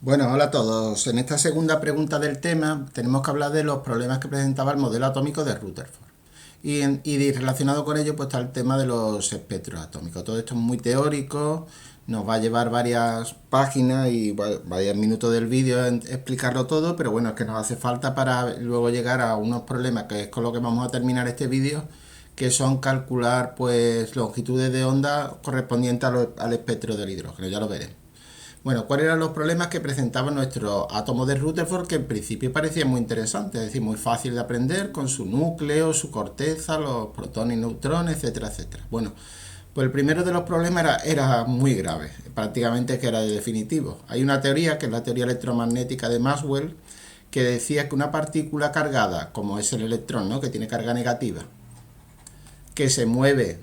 Bueno, hola a todos. En esta segunda pregunta del tema tenemos que hablar de los problemas que presentaba el modelo atómico de Rutherford. Y relacionado con ello pues está el tema de los espectros atómicos. Todo esto es muy teórico, nos va a llevar varias páginas y varios minutos del vídeo en explicarlo todo, pero bueno, es que nos hace falta para luego llegar a unos problemas que es con lo que vamos a terminar este vídeo, que son calcular pues longitudes de onda correspondientes al espectro del hidrógeno, ya lo veremos. Bueno, ¿cuáles eran los problemas que presentaba nuestro átomo de Rutherford? Que en principio parecía muy interesante, es decir, muy fácil de aprender con su núcleo, su corteza, los protones y neutrones, etcétera, etcétera. Bueno, pues el primero de los problemas era muy grave, prácticamente que era de definitivo. Hay una teoría, que es la teoría electromagnética de Maxwell, que decía que una partícula cargada, como es el electrón, ¿no?, que tiene carga negativa, que se mueve,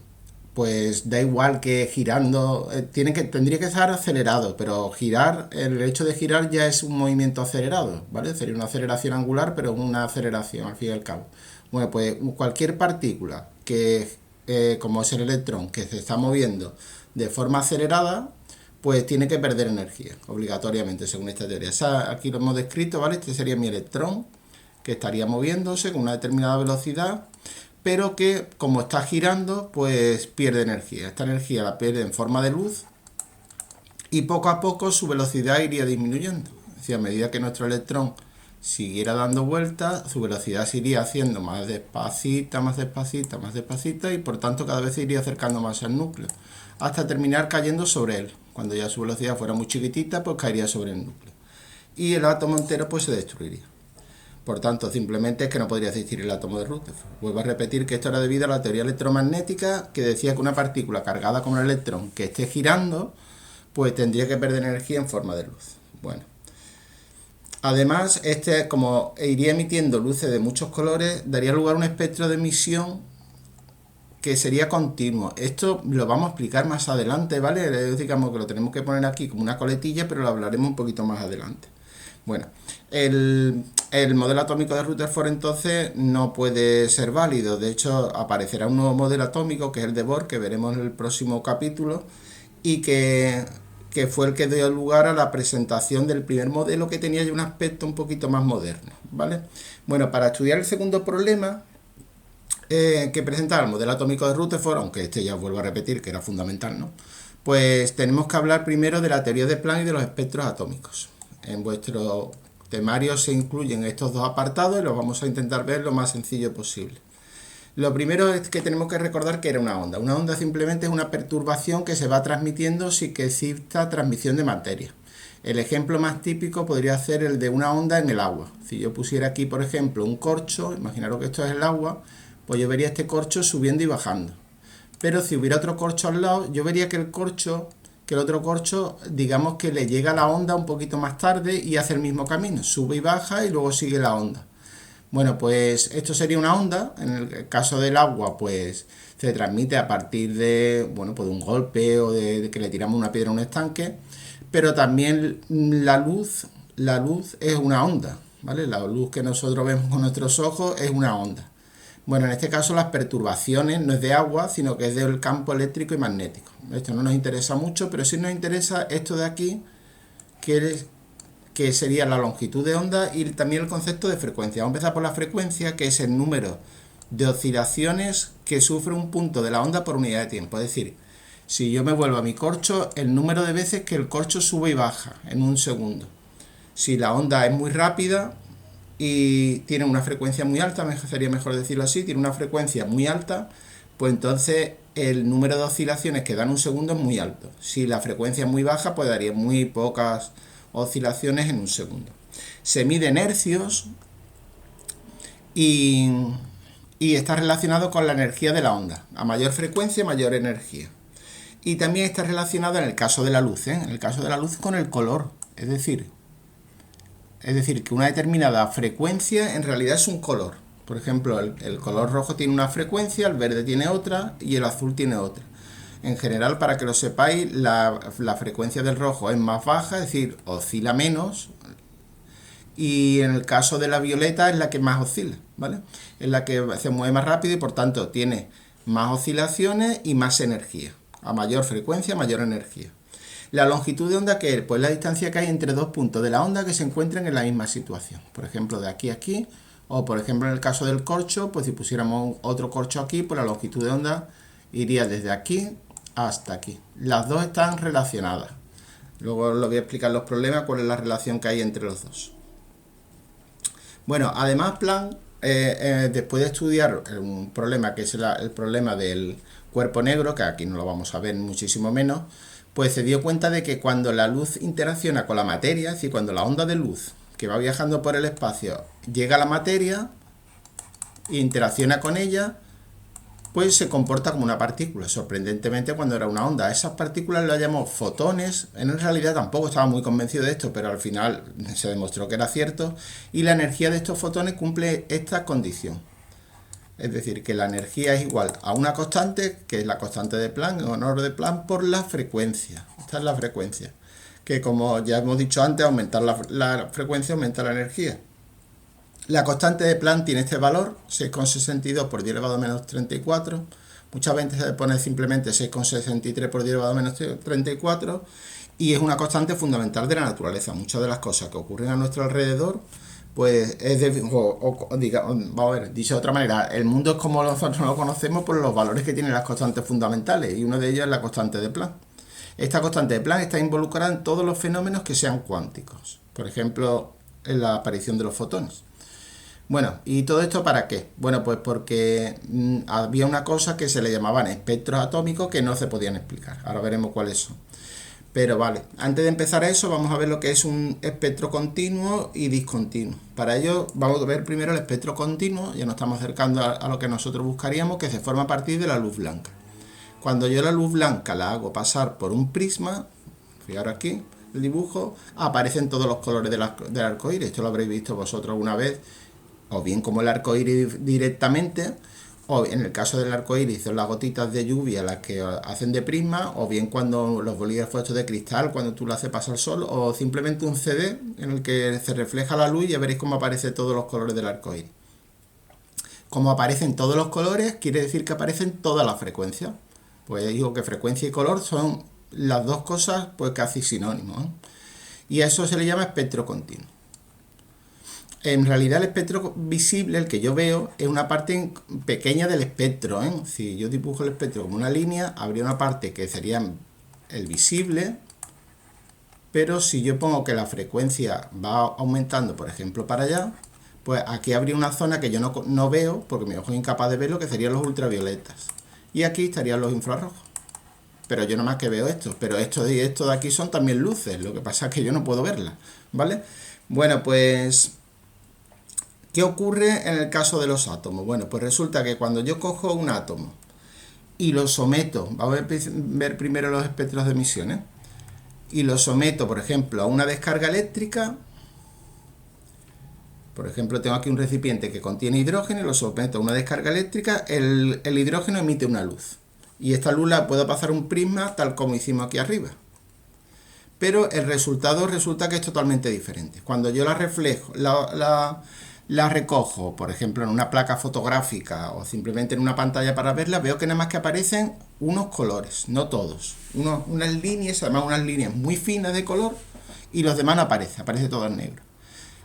pues da igual que girando, tendría que estar acelerado, pero girar, el hecho de girar ya es un movimiento acelerado, ¿vale? Sería una aceleración angular, pero una aceleración al fin y al cabo. Bueno, pues cualquier partícula que, como es el electrón, que se está moviendo de forma acelerada, pues tiene que perder energía, obligatoriamente, según esta teoría. Aquí lo hemos descrito, ¿vale? Este sería mi electrón, que estaría moviéndose con una determinada velocidad, pero que como está girando, pues pierde energía. Esta energía la pierde en forma de luz y poco a poco su velocidad iría disminuyendo. Es decir, a medida que nuestro electrón siguiera dando vueltas, su velocidad se iría haciendo más despacita, más despacita, más despacita y por tanto cada vez se iría acercando más al núcleo, hasta terminar cayendo sobre él. Cuando ya su velocidad fuera muy chiquitita, pues caería sobre el núcleo. Y el átomo entero pues se destruiría. Por tanto, simplemente es que no podría existir el átomo de Rutherford. Vuelvo a repetir que esto era debido a la teoría electromagnética, que decía que una partícula cargada con un electrón que esté girando, pues tendría que perder energía en forma de luz. Bueno, además, como iría emitiendo luces de muchos colores, daría lugar a un espectro de emisión que sería continuo. Esto lo vamos a explicar más adelante, ¿vale? Digamos que lo tenemos que poner aquí como una coletilla, pero lo hablaremos un poquito más adelante. Bueno, el modelo atómico de Rutherford entonces no puede ser válido. De hecho, aparecerá un nuevo modelo atómico, que es el de Bohr, que veremos en el próximo capítulo, y que fue el que dio lugar a la presentación del primer modelo, que tenía ya un aspecto un poquito más moderno, ¿vale? Bueno, para estudiar el segundo problema que presentaba el modelo atómico de Rutherford, aunque este ya vuelvo a repetir que era fundamental, ¿no? Pues tenemos que hablar primero de la teoría de Planck y de los espectros atómicos. En vuestro temario se incluyen estos dos apartados y los vamos a intentar ver lo más sencillo posible. Lo primero es que tenemos que recordar que era una onda. Una onda simplemente es una perturbación que se va transmitiendo sin que exista transmisión de materia. El ejemplo más típico podría ser el de una onda en el agua. Si yo pusiera aquí, por ejemplo, un corcho, imaginaros que esto es el agua, pues yo vería este corcho subiendo y bajando. Pero si hubiera otro corcho al lado, yo vería que el otro corcho, digamos que le llega la onda un poquito más tarde y hace el mismo camino, sube y baja y luego sigue la onda. Bueno, pues esto sería una onda. En el caso del agua, pues se transmite a partir de, bueno, pues de un golpe o de que le tiramos una piedra a un estanque, pero también la luz es una onda, ¿vale? La luz que nosotros vemos con nuestros ojos es una onda. Bueno, en este caso las perturbaciones no es de agua, sino que es del campo eléctrico y magnético. Esto no nos interesa mucho, pero sí nos interesa esto de aquí, que sería la longitud de onda y también el concepto de frecuencia. Vamos a empezar por la frecuencia, que es el número de oscilaciones que sufre un punto de la onda por unidad de tiempo. Es decir, si yo me vuelvo a mi corcho, el número de veces que el corcho sube y baja en un segundo. Si la onda es muy rápida y tiene una frecuencia muy alta, sería mejor decirlo así, tiene una frecuencia muy alta, pues entonces el número de oscilaciones que dan un segundo es muy alto. Si la frecuencia es muy baja, pues daría muy pocas oscilaciones en un segundo. Se mide en hercios y, y está relacionado con la energía de la onda. A mayor frecuencia, mayor energía. Y también está relacionado en el caso de la luz, en el caso de la luz con el color. Es decir, que una determinada frecuencia en realidad es un color. Por ejemplo, el color rojo tiene una frecuencia, el verde tiene otra y el azul tiene otra. En general, para que lo sepáis, la frecuencia del rojo es más baja, es decir, oscila menos. Y en el caso de la violeta es la que más oscila, ¿vale? Es la que se mueve más rápido y por tanto tiene más oscilaciones y más energía. A mayor frecuencia, mayor energía. La longitud de onda, ¿qué es? Pues la distancia que hay entre dos puntos de la onda que se encuentren en la misma situación. Por ejemplo, de aquí a aquí, o por ejemplo en el caso del corcho, pues si pusiéramos otro corcho aquí, pues la longitud de onda iría desde aquí hasta aquí. Las dos están relacionadas. Luego os voy a explicar los problemas, cuál es la relación que hay entre los dos. Bueno, además Planck, después de estudiar un problema que es el problema del cuerpo negro, que aquí no lo vamos a ver muchísimo menos, pues se dio cuenta de que cuando la luz interacciona con la materia, es decir, cuando la onda de luz que va viajando por el espacio llega a la materia e interacciona con ella, pues se comporta como una partícula, sorprendentemente cuando era una onda. Esas partículas las llamamos fotones. En realidad tampoco estaba muy convencido de esto, pero al final se demostró que era cierto. Y la energía de estos fotones cumple esta condición. Es decir, que la energía es igual a una constante, que es la constante de Planck, en honor de Planck, por la frecuencia. Esta es la frecuencia. Que como ya hemos dicho antes, aumentar la frecuencia aumenta la energía. La constante de Planck tiene este valor, 6,62 por 10 elevado a menos 34. Muchas veces se pone simplemente 6,63 por 10 elevado a menos 34. Y es una constante fundamental de la naturaleza. Muchas de las cosas que ocurren a nuestro alrededor, pues es de... vamos a ver, dicho de otra manera, el mundo es como nosotros lo conocemos por los valores que tienen las constantes fundamentales. Y uno de ellos es la constante de Planck. Esta constante de Planck está involucrada en todos los fenómenos que sean cuánticos. Por ejemplo, en la aparición de los fotones. Bueno, ¿y todo esto para qué? Bueno, pues porque había una cosa que se le llamaban espectros atómicos que no se podían explicar. Ahora veremos cuáles son. Pero vale, antes de empezar a eso, vamos a ver lo que es un espectro continuo y discontinuo. Para ello, vamos a ver primero el espectro continuo, ya nos estamos acercando a lo que nosotros buscaríamos, que se forma a partir de la luz blanca. Cuando yo la luz blanca la hago pasar por un prisma, fijaros aquí, el dibujo, aparecen todos los colores del arco iris. Esto lo habréis visto vosotros una vez, o bien como el arco iris directamente, o en el caso del arco iris son las gotitas de lluvia las que hacen de prisma, o bien cuando los bolígrafos estos de cristal, cuando tú lo haces pasar sol, o simplemente un CD en el que se refleja la luz y ya veréis cómo aparecen todos los colores del arco iris. Como aparecen todos los colores, quiere decir que aparecen todas las frecuencias. Pues digo que frecuencia y color son las dos cosas pues casi sinónimos, ¿eh? Y a eso se le llama espectro continuo. En realidad el espectro visible, el que yo veo, es una parte pequeña del espectro, ¿eh? Si yo dibujo el espectro como una línea, habría una parte que sería el visible, pero si yo pongo que la frecuencia va aumentando, por ejemplo, para allá, pues aquí habría una zona que yo no veo, porque mi ojo es incapaz de verlo, que serían los ultravioletas. Y aquí estarían los infrarrojos. Pero yo nomás que veo esto. Pero esto y esto de aquí son también luces. Lo que pasa es que yo no puedo verlas, ¿vale? Bueno, pues... ¿qué ocurre en el caso de los átomos? Bueno, pues resulta que cuando yo cojo un átomo y lo someto... vamos a ver primero los espectros de emisiones. Y lo someto, por ejemplo, a una descarga eléctrica... Por ejemplo, tengo aquí un recipiente que contiene hidrógeno y lo someto a una descarga eléctrica, el hidrógeno emite una luz. Y esta luz la puedo pasar a un prisma tal como hicimos aquí arriba. Pero el resultado resulta que es totalmente diferente. Cuando yo la reflejo, la recojo, por ejemplo, en una placa fotográfica o simplemente en una pantalla para verla, veo que nada más que aparecen unos colores, no todos. Unas líneas, además unas líneas muy finas de color, y los demás no aparece todo en negro.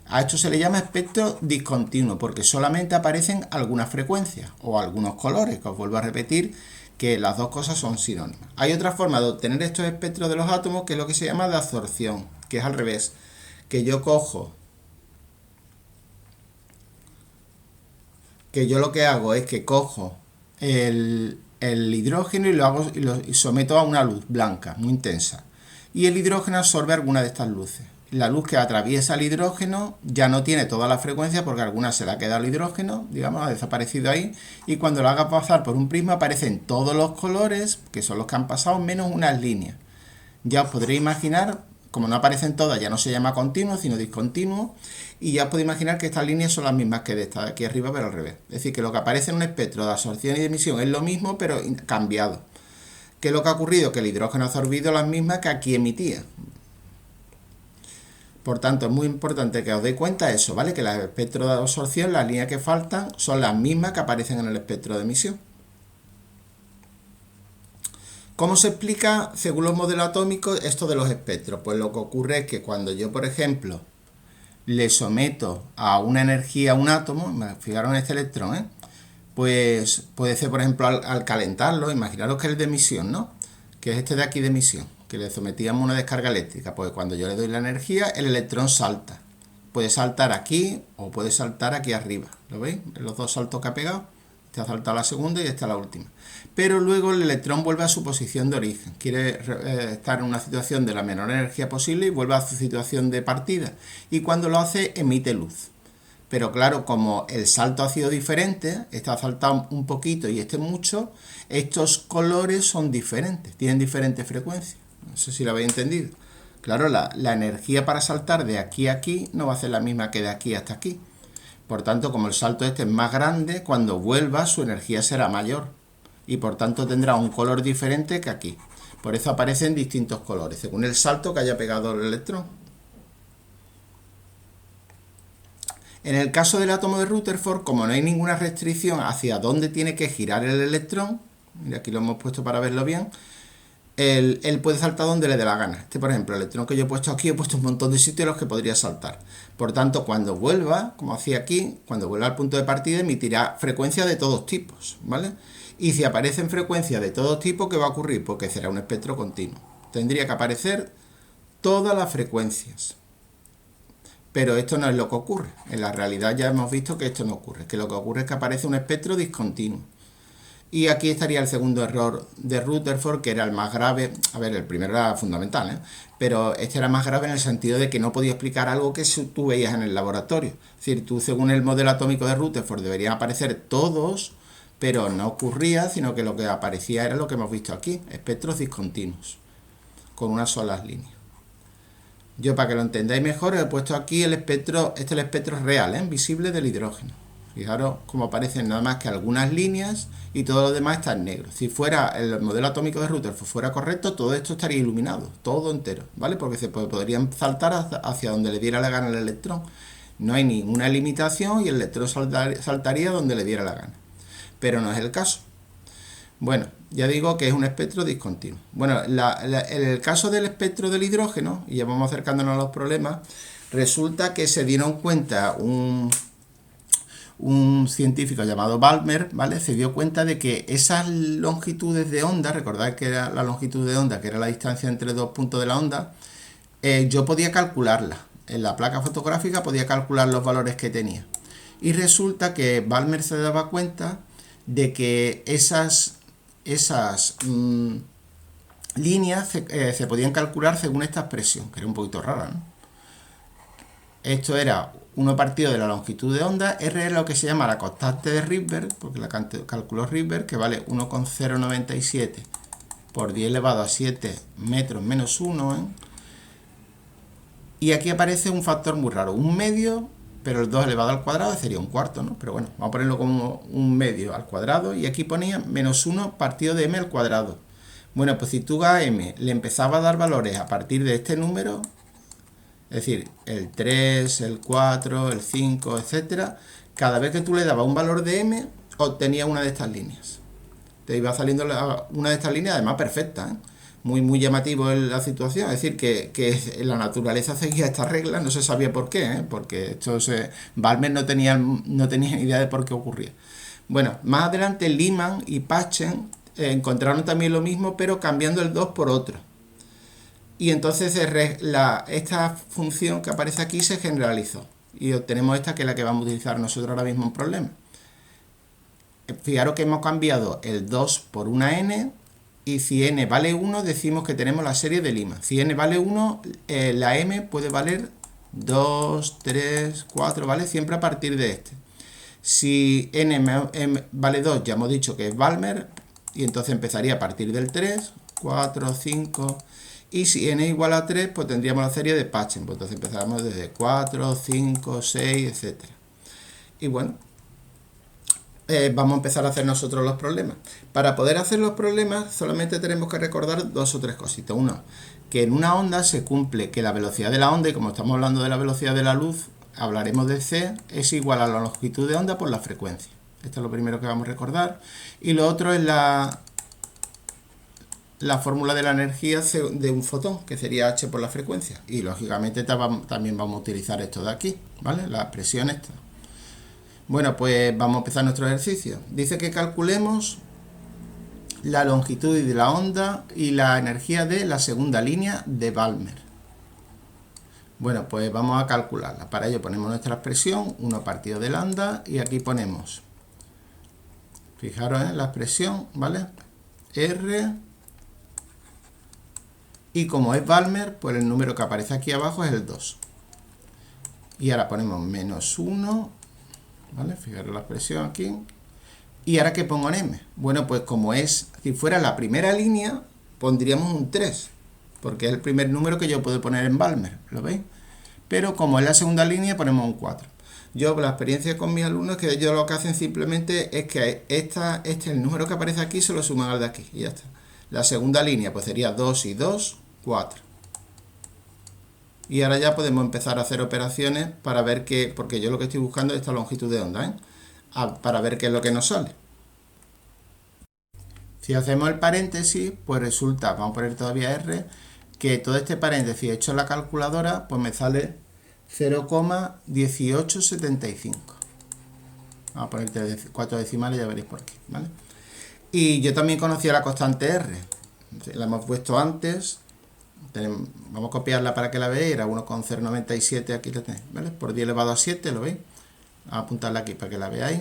A esto se le llama espectro discontinuo, porque solamente aparecen algunas frecuencias o algunos colores, que os vuelvo a repetir que las dos cosas son sinónimas. Hay otra forma de obtener estos espectros de los átomos, que es lo que se llama de absorción, que es al revés, que yo lo que hago es que cojo el hidrógeno y lo someto a una luz blanca, muy intensa. Y el hidrógeno absorbe alguna de estas luces. La luz que atraviesa el hidrógeno ya no tiene toda la frecuencia porque alguna se la ha quedado el hidrógeno, digamos, ha desaparecido ahí, y cuando lo haga pasar por un prisma aparecen todos los colores, que son los que han pasado, menos unas líneas. Ya os podréis imaginar, como no aparecen todas, ya no se llama continuo, sino discontinuo, y ya os podéis imaginar que estas líneas son las mismas que de esta de aquí arriba, pero al revés. Es decir, que lo que aparece en un espectro de absorción y de emisión es lo mismo, pero cambiado. ¿Qué es lo que ha ocurrido? Que el hidrógeno ha absorbido las mismas que aquí emitía. Por tanto, es muy importante que os deis cuenta de eso, ¿vale? Que el espectro de absorción, las líneas que faltan, son las mismas que aparecen en el espectro de emisión. ¿Cómo se explica, según los modelos atómicos, esto de los espectros? Pues lo que ocurre es que cuando yo, por ejemplo, le someto a una energía a un átomo, fijaros en este electrón, pues puede ser, por ejemplo, al calentarlo, imaginaros que es el de emisión, ¿no? Que es este de aquí de emisión, que le sometíamos una descarga eléctrica. Pues cuando yo le doy la energía, el electrón salta. Puede saltar aquí o puede saltar aquí arriba. ¿Lo veis? Los dos saltos que ha pegado. Este ha saltado la segunda y esta la última. Pero luego el electrón vuelve a su posición de origen. Quiere estar en una situación de la menor energía posible y vuelve a su situación de partida. Y cuando lo hace, emite luz. Pero claro, como el salto ha sido diferente, este ha saltado un poquito y este mucho, estos colores son diferentes, tienen diferentes frecuencias. No sé si lo habéis entendido. Claro, la energía para saltar de aquí a aquí no va a ser la misma que de aquí hasta aquí. Por tanto, como el salto este es más grande, cuando vuelva su energía será mayor. Y por tanto tendrá un color diferente que aquí. Por eso aparecen distintos colores, según el salto que haya pegado el electrón. En el caso del átomo de Rutherford, como no hay ninguna restricción hacia dónde tiene que girar el electrón, y aquí lo hemos puesto para verlo bien, él puede saltar donde le dé la gana. Por ejemplo, el electrón que yo he puesto aquí, he puesto un montón de sitios en los que podría saltar. Por tanto, cuando vuelva, como hacía aquí, cuando vuelva al punto de partida, emitirá frecuencias de todos tipos, ¿vale? Y si aparecen frecuencias de todos tipos, ¿qué va a ocurrir? Porque será un espectro continuo. Tendría que aparecer todas las frecuencias. Pero esto no es lo que ocurre. En la realidad ya hemos visto que esto no ocurre. Que lo que ocurre es que aparece un espectro discontinuo. Y aquí estaría el segundo error de Rutherford, que era el más grave. A ver, el primero era fundamental, pero este era más grave en el sentido de que no podía explicar algo que tú veías en el laboratorio. Es decir, tú según el modelo atómico de Rutherford deberían aparecer todos, pero no ocurría, sino que lo que aparecía era lo que hemos visto aquí, espectros discontinuos, con unas solas líneas. Yo, para que lo entendáis mejor, he puesto aquí el espectro, este es el espectro real, visible del hidrógeno. Fijaros cómo aparecen nada más que algunas líneas y todo lo demás está en negro. Si fuera el modelo atómico de Rutherford fuera correcto, todo esto estaría iluminado, todo entero, ¿vale? Porque se podrían saltar hacia donde le diera la gana el electrón. No hay ninguna limitación y el electrón saltaría donde le diera la gana. Pero no es el caso. Bueno, ya digo que es un espectro discontinuo. Bueno, en el caso del espectro del hidrógeno, y ya vamos acercándonos a los problemas, resulta que se dieron cuenta un científico llamado Balmer, ¿vale? Se dio cuenta de que esas longitudes de onda, recordad que era la longitud de onda, que era la distancia entre dos puntos de la onda, yo podía calcularla. En la placa fotográfica podía calcular los valores que tenía. Y resulta que Balmer se daba cuenta de que esas líneas se podían calcular según esta expresión, que era un poquito rara, ¿no? Esto era 1 partido de la longitud de onda. R es lo que se llama la constante de Rydberg, porque la calculó Rydberg, que vale 1,097 por 10 elevado a 7 metros menos 1. Y aquí aparece un factor muy raro, un medio, pero el 2 elevado al cuadrado sería un cuarto, ¿no? Pero bueno, vamos a ponerlo como un medio al cuadrado, y aquí ponía menos 1 partido de m al cuadrado. Bueno, pues si tú a m le empezabas a dar valores a partir de este número, es decir, el 3, el 4, el 5, etcétera, cada vez que tú le dabas un valor de m, obtenía una de estas líneas. Te iba saliendo una de estas líneas, además perfecta, muy llamativo en la situación. Es decir, que la naturaleza seguía estas reglas, no se sabía por qué, porque Balmer no tenía ni idea de por qué ocurría. Bueno, más adelante Lyman y Paschen encontraron también lo mismo, pero cambiando el 2 por otro. Y entonces esta función que aparece aquí se generalizó. Y obtenemos esta, que es la que vamos a utilizar nosotros ahora mismo en problema. Fijaros que hemos cambiado el 2 por una n, y si n vale 1, decimos que tenemos la serie de Lyman. Si n vale 1, la m puede valer 2, 3, 4, ¿vale? Siempre a partir de este. Si n vale 2, ya hemos dicho que es Balmer, y entonces empezaría a partir del 3, 4, 5... Y si n es igual a 3, pues tendríamos la serie de Paschen. Pues entonces empezamos desde 4, 5, 6, etc. Y bueno, vamos a empezar a hacer nosotros los problemas. Para poder hacer los problemas solamente tenemos que recordar 2 o 3 cositas. Uno, que en una onda se cumple que la velocidad de la onda, y como estamos hablando de la velocidad de la luz, hablaremos de c, es igual a la longitud de onda por la frecuencia. Esto es lo primero que vamos a recordar. Y lo otro es la la fórmula de la energía de un fotón, que sería h por la frecuencia. Y lógicamente también vamos a utilizar esto de aquí, ¿vale? La expresión esta. Bueno, pues vamos a empezar nuestro ejercicio. Dice que calculemos la longitud de la onda y la energía de la segunda línea de Balmer. Bueno, pues vamos a calcularla. Para ello ponemos nuestra expresión, 1 partido de lambda, y aquí ponemos, fijaros en la expresión, ¿vale? R, y como es Balmer, pues el número que aparece aquí abajo es el 2. Y ahora ponemos menos 1, ¿vale? Fijaros la expresión aquí. ¿Y ahora qué pongo en m? Bueno, pues como es, si fuera la primera línea, pondríamos un 3, porque es el primer número que yo puedo poner en Balmer, ¿lo veis? Pero como es la segunda línea, ponemos un 4. Yo, la experiencia con mis alumnos, que ellos lo que hacen simplemente es que el número que aparece aquí se lo suman al de aquí, y ya está. La segunda línea, pues sería 2 y 2, 4. Y ahora ya podemos empezar a hacer operaciones para ver qué, porque yo lo que estoy buscando es esta longitud de onda, ¿eh? Para ver qué es lo que nos sale. Si hacemos el paréntesis, pues resulta, vamos a poner todavía R, que todo este paréntesis hecho en la calculadora, pues me sale 0,1875. Vamos a poner 4 decimales y ya veréis por qué, ¿vale? Y yo también conocía la constante R, la hemos puesto antes, vamos a copiarla para que la veáis, era 1,097, aquí la tenéis, ¿vale? Por 10 elevado a 7, ¿lo veis? Vamos a apuntarla aquí para que la veáis.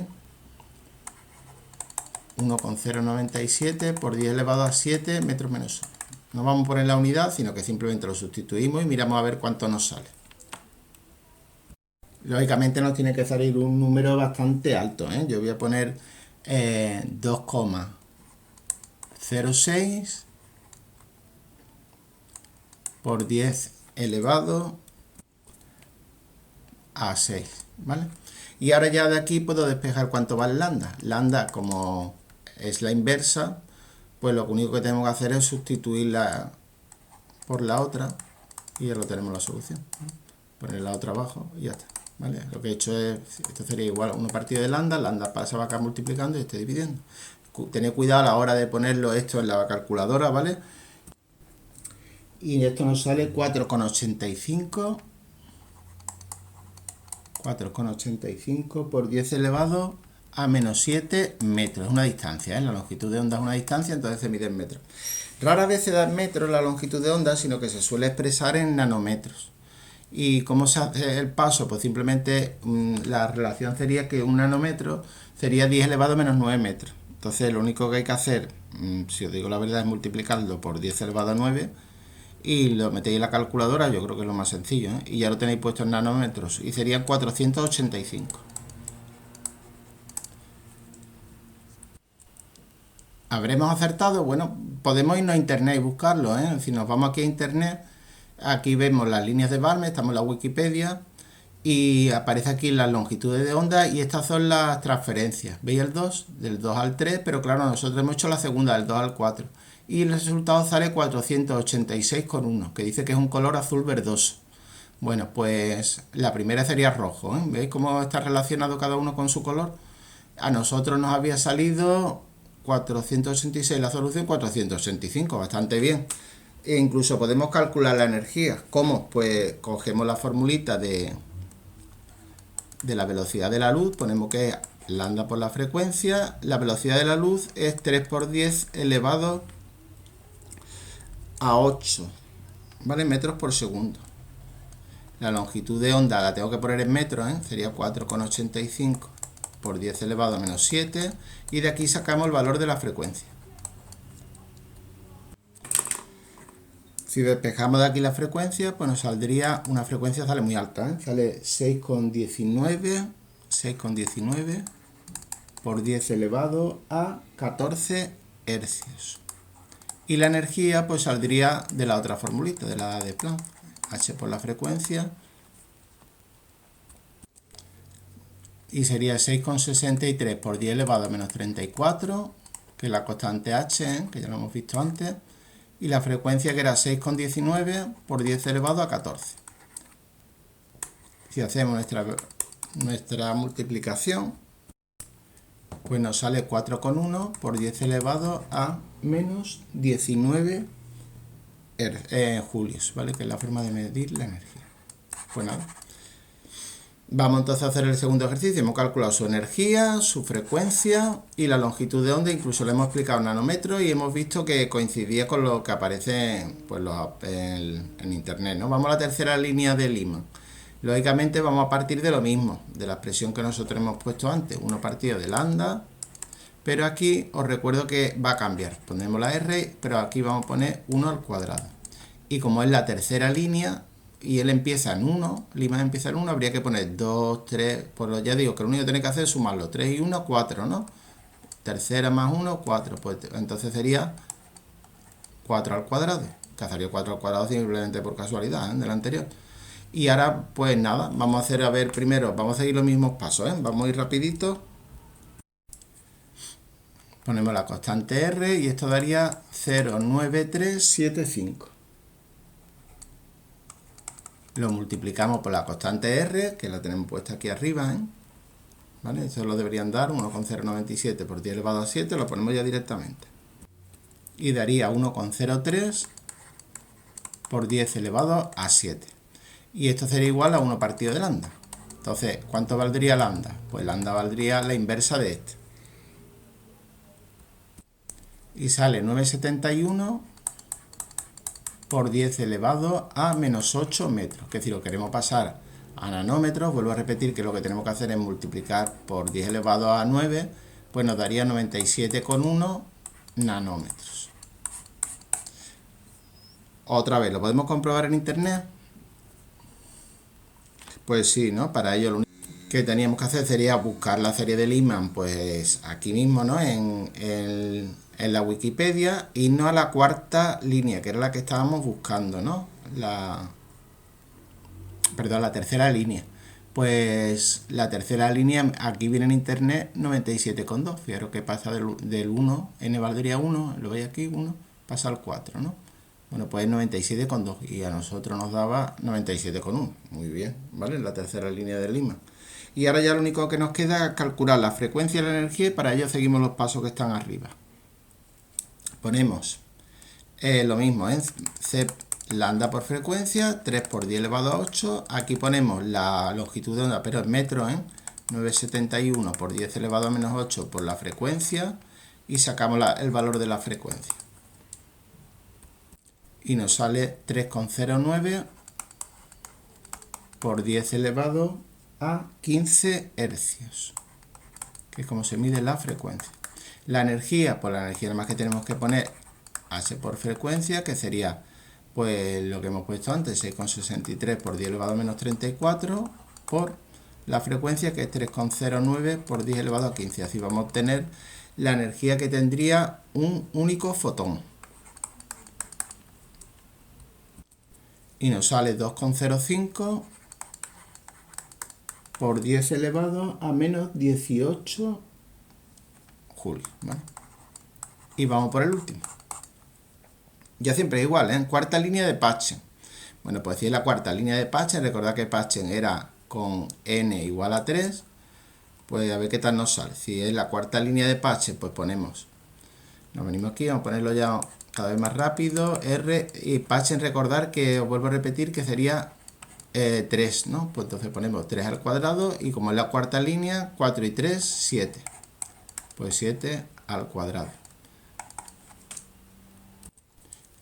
1,097 por 10 elevado a 7 metros menos 1. No vamos a poner la unidad, sino que simplemente lo sustituimos y miramos a ver cuánto nos sale. Lógicamente nos tiene que salir un número bastante alto, ¿eh? Yo voy a poner 2,06 por 10 elevado a 6, ¿vale? Y ahora ya de aquí puedo despejar cuánto va el lambda. Lambda, como es la inversa, pues lo único que tenemos que hacer es sustituirla por la otra y ya lo tenemos la solución. Poner la otra abajo y ya está, ¿vale? Lo que he hecho es, esto sería igual a 1 partido de lambda se va acá multiplicando y estoy dividiendo. Tened cuidado a la hora de ponerlo esto en la calculadora, ¿vale? Y esto nos sale 4,85 por 10 elevado a menos 7 metros. Es una distancia, ¿eh? La longitud de onda es una distancia, entonces se mide en metros. Rara vez se da en metros la longitud de onda, sino que se suele expresar en nanómetros. ¿Y cómo se hace el paso? Pues simplemente la relación sería que un nanómetro sería 10 elevado a menos 9 metros. Entonces lo único que hay que hacer, si os digo la verdad, es multiplicarlo por 10 elevado a 9 y lo metéis en la calculadora, yo creo que es lo más sencillo, ¿eh? Y ya lo tenéis puesto en nanómetros y serían 485. ¿Habremos acertado? Bueno, podemos irnos a internet y buscarlo, ¿eh? Si nos vamos aquí a internet, aquí vemos las líneas de Balmer, estamos en la Wikipedia y aparece aquí las longitudes de onda y estas son las transferencias. ¿Veis el 2? Del 2 al 3, pero claro, nosotros hemos hecho la segunda, del 2 al 4. Y el resultado sale 486,1, que dice que es un color azul verdoso. Bueno, pues la primera sería rojo, ¿eh? ¿Veis cómo está relacionado cada uno con su color? A nosotros nos había salido 486, la solución 485, bastante bien. E incluso podemos calcular la energía. ¿Cómo? Pues cogemos la formulita de la velocidad de la luz, ponemos que es lambda por la frecuencia, la velocidad de la luz es 3 por 10 elevado a 8, ¿vale? Metros por segundo. La longitud de onda la tengo que poner en metros, ¿eh? Sería 4,85 por 10 elevado a menos 7, y de aquí sacamos el valor de la frecuencia. Si despejamos de aquí la frecuencia, pues nos saldría una frecuencia, sale muy alta, ¿eh? Sale 6,19 por 10 elevado a 14 hercios. Y la energía pues saldría de la otra formulita, de la de Planck, h por la frecuencia, y sería 6,63 por 10 elevado a menos 34, que es la constante h, ¿eh? Que ya lo hemos visto antes, y la frecuencia que era 6,19 por 10 elevado a 14. Si hacemos nuestra multiplicación, Pues nos sale 4,1 por 10 elevado a menos 19 julios, ¿vale? Que es la forma de medir la energía. Pues nada. Vamos entonces a hacer el segundo ejercicio. Hemos calculado su energía, su frecuencia y la longitud de onda. Incluso le hemos explicado nanómetros y hemos visto que coincidía con lo que aparece pues, en internet, ¿no? Vamos a la tercera línea de Lyman. Lógicamente vamos a partir de lo mismo, de la expresión que nosotros hemos puesto antes, 1 partido de lambda, pero aquí os recuerdo que va a cambiar. Ponemos la R, pero aquí vamos a poner 1 al cuadrado. Y como es la tercera línea, y él empieza en 1, Lyman empieza en 1, habría que poner 2, 3, pues ya digo que lo único que tenéis que hacer es sumarlo, 3 y 1, 4, ¿no? Tercera más 1, 4, pues entonces sería 4 al cuadrado, que salió 4 al cuadrado simplemente por casualidad, del anterior. Y ahora, pues nada, vamos a hacer, a ver, primero, vamos a seguir los mismos pasos, vamos a ir rapidito. Ponemos la constante R y esto daría 0,9375. Lo multiplicamos por la constante R, que la tenemos puesta aquí arriba, ¿vale? Eso lo deberían dar 1,097 por 10 elevado a 7, lo ponemos ya directamente. Y daría 1,03 por 10 elevado a 7. Y esto sería igual a 1 partido de lambda. Entonces, ¿cuánto valdría lambda? Pues lambda valdría la inversa de este. Y sale 971 por 10 elevado a menos 8 metros. Que si lo queremos pasar a nanómetros, vuelvo a repetir que lo que tenemos que hacer es multiplicar por 10 elevado a 9, pues nos daría 97,1 nanómetros. Otra vez, ¿lo podemos comprobar en internet? Pues sí, ¿no? Para ello lo único que teníamos que hacer sería buscar la serie de Lyman, pues aquí mismo, ¿no? En la Wikipedia, y no a la cuarta línea, que era la que estábamos buscando, ¿no? Perdón, la tercera línea. Pues la tercera línea, aquí viene en internet 97,2. Fijaros que pasa del 1, n valdría 1, lo veis aquí, 1, pasa al 4, ¿no? Bueno, pues 97,2 y a nosotros nos daba 97,1. Muy bien, ¿vale? La tercera línea de Lyman. Y ahora ya lo único que nos queda es calcular la frecuencia de la energía y para ello seguimos los pasos que están arriba. Ponemos lo mismo, C lambda por frecuencia, 3 por 10 elevado a 8. Aquí ponemos la longitud de onda, pero en metros, 971 por 10 elevado a menos 8 por la frecuencia, y sacamos el valor de la frecuencia. Y nos sale 3,09 por 10 elevado a 15 hercios, que es como se mide la frecuencia. La energía, pues la energía nada más que tenemos que poner H por frecuencia, que sería pues lo que hemos puesto antes, 6,63 por 10 elevado a menos 34 por la frecuencia, que es 3,09 por 10 elevado a 15. Así vamos a obtener la energía que tendría un único fotón. Y nos sale 2,05 por 10 elevado a menos 18 julios, ¿vale? Y vamos por el último. Ya siempre es igual, cuarta línea de Paschen. Bueno, pues si es la cuarta línea de Paschen, recordad que Paschen era con n igual a 3, pues a ver qué tal nos sale. Si es la cuarta línea de Paschen, pues nos venimos aquí, vamos a ponerlo ya cada vez más rápido, R, y Paschen, recordar que os vuelvo a repetir que sería 3, ¿no? Pues entonces ponemos 3 al cuadrado, y como es la cuarta línea, 4 y 3, 7. Pues 7 al cuadrado.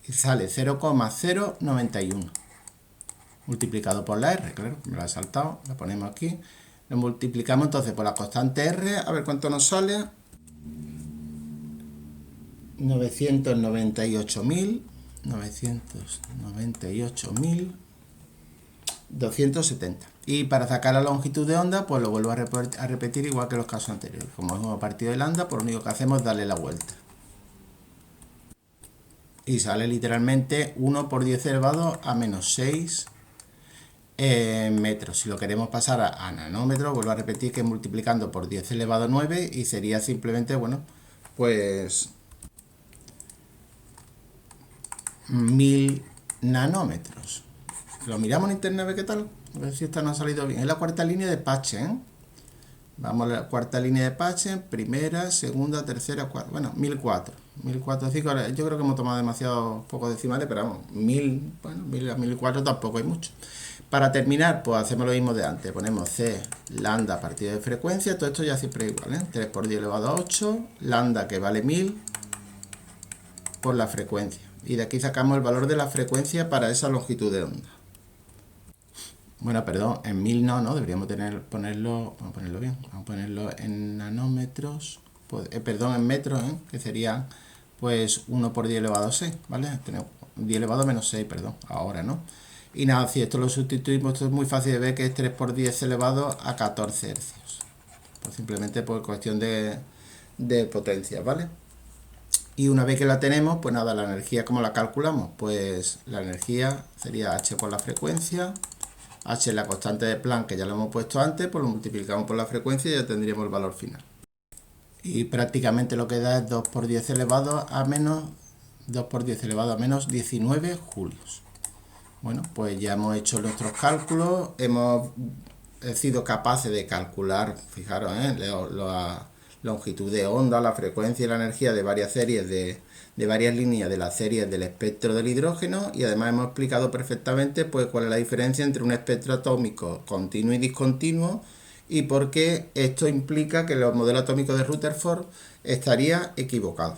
Y sale 0,091. Multiplicado por la R, claro, me la he saltado, la ponemos aquí. Lo multiplicamos entonces por la constante R, a ver cuánto nos sale. 998.270. Y para sacar la longitud de onda, pues lo vuelvo a repetir igual que los casos anteriores. Como es un partido de lambda, pues lo único que hacemos es darle la vuelta. Y sale literalmente 1 por 10 elevado a menos 6 metros. Si lo queremos pasar a nanómetros, vuelvo a repetir que multiplicando por 10 elevado a 9, y sería simplemente, bueno, pues 1000 nanómetros. Lo miramos en internet a ver qué tal, a ver si esta nos ha salido bien. Es la cuarta línea de Paschen, Vamos a la cuarta línea de Paschen, primera, segunda, tercera, cuarta. Bueno, 1004. 1045, yo creo que hemos tomado demasiados pocos decimales, pero vamos, 1000, bueno, 1000 a 1004 tampoco hay mucho. Para terminar, pues hacemos lo mismo de antes. Ponemos C, lambda a partir de frecuencia, todo esto ya siempre es igual, ¿eh? 3 por 10 elevado a 8, lambda que vale 1000 por la frecuencia. Y de aquí sacamos el valor de la frecuencia para esa longitud de onda. Bueno, perdón, en 1000 no, deberíamos ponerlo, vamos a ponerlo bien, vamos a ponerlo en nanómetros, pues, perdón, en metros, que serían pues 1 por 10 elevado a 6, ¿vale? Tenemos 10 elevado a menos 6, perdón, ahora, ¿no? Y nada, si esto lo sustituimos, esto es muy fácil de ver que es 3 por 10 elevado a 14 hercios. Pues simplemente por cuestión de potencia, ¿vale? Y una vez que la tenemos, pues nada, la energía, ¿cómo la calculamos? Pues la energía sería h por la frecuencia. H es la constante de Planck, que ya lo hemos puesto antes, pues lo multiplicamos por la frecuencia y ya tendríamos el valor final. Y prácticamente lo que da es 2 por 10 elevado a menos 2 por 10 elevado a menos 19 julios. Bueno, pues ya hemos hecho nuestros cálculos, hemos sido capaces de calcular, fijaros, la longitud de onda, la frecuencia y la energía de varias series de varias líneas de las series del espectro del hidrógeno, y además hemos explicado perfectamente pues cuál es la diferencia entre un espectro atómico continuo y discontinuo y por qué esto implica que los modelos atómicos de Rutherford estaría equivocado.